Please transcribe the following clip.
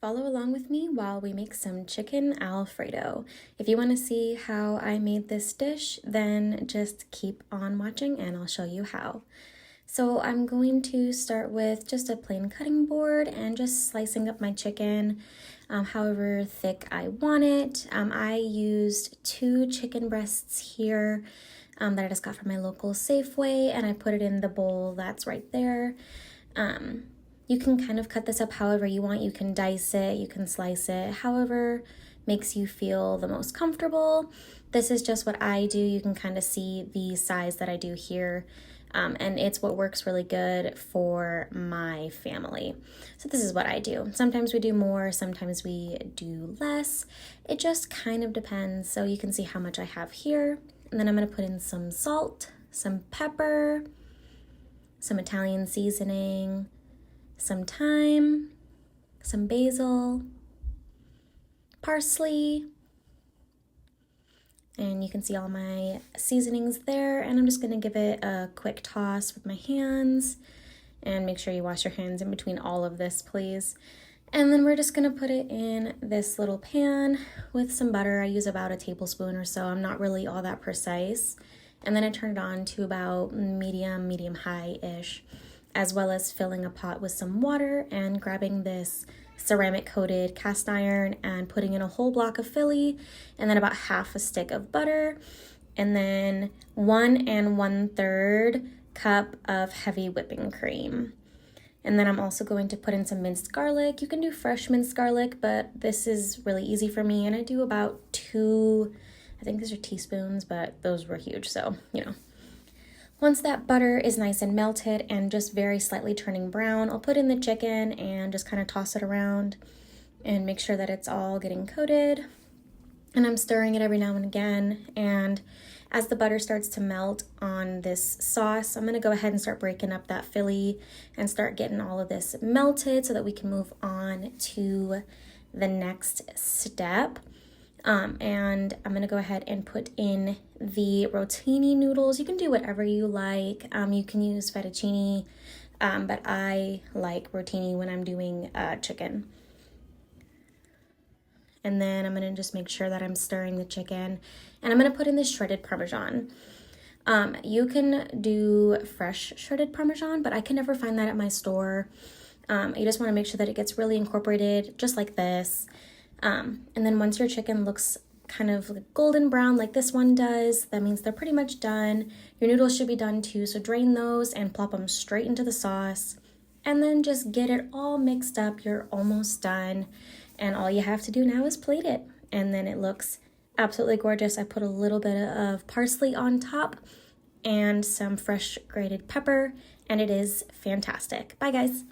Follow along with me while we make some chicken Alfredo. If you want to see how I made this dish, then just keep on watching and I'll show you how. So I'm going to start with just a plain cutting board and just slicing up my chicken however thick I want it. I used 2 chicken breasts here that I just got from my local Safeway, and I put it in the bowl that's right there. You can kind of cut this up however you want. You can dice it, you can slice it, however makes you feel the most comfortable. This is just what I do. You can kind of see the size that I do here. And it's what works really good for my family. So this is what I do. Sometimes we do more, sometimes we do less. It just kind of depends. So you can see how much I have here. And then I'm gonna put in some salt, some pepper, some Italian seasoning, some thyme, some basil, parsley, and you can see all my seasonings there. And I'm just gonna give it a quick toss with my hands, and make sure you wash your hands in between all of this, please. And then we're just gonna put it in this little pan with some butter. I use about a tablespoon or so. I'm not really all that precise. And then I turn it on to about medium high-ish, as well as filling a pot with some water and grabbing this ceramic coated cast iron and putting in a whole block of Philly and then about half a stick of butter, and then 1 1/3 cup of heavy whipping cream. And then I'm also going to put in some minced garlic. You can do fresh minced garlic, but this is really easy for me, and I do about 2, I think these are teaspoons, but those were huge, so you know. Once that butter is nice and melted and just very slightly turning brown, I'll put in the chicken and just kind of toss it around and make sure that it's all getting coated. And I'm stirring it every now and again. And as the butter starts to melt on this sauce, I'm gonna go ahead and start breaking up that Philly and start getting all of this melted so that we can move on to the next step. And I'm gonna go ahead and put in the rotini noodles. You can do whatever you like. You can use fettuccine, but I like rotini when I'm doing chicken. And then I'm gonna just make sure that I'm stirring the chicken, and I'm gonna put in the shredded Parmesan. You can do fresh shredded Parmesan, but I can never find that at my store. You just wanna make sure that it gets really incorporated, just like this. And then once your chicken looks kind of like golden brown like this one does, that means they're pretty much done. Your noodles should be done too, so drain those and plop them straight into the sauce. And then just get it all mixed up. You're almost done. And all you have to do now is plate it. And then it looks absolutely gorgeous. I put a little bit of parsley on top and some fresh grated pepper, and it is fantastic. Bye, guys.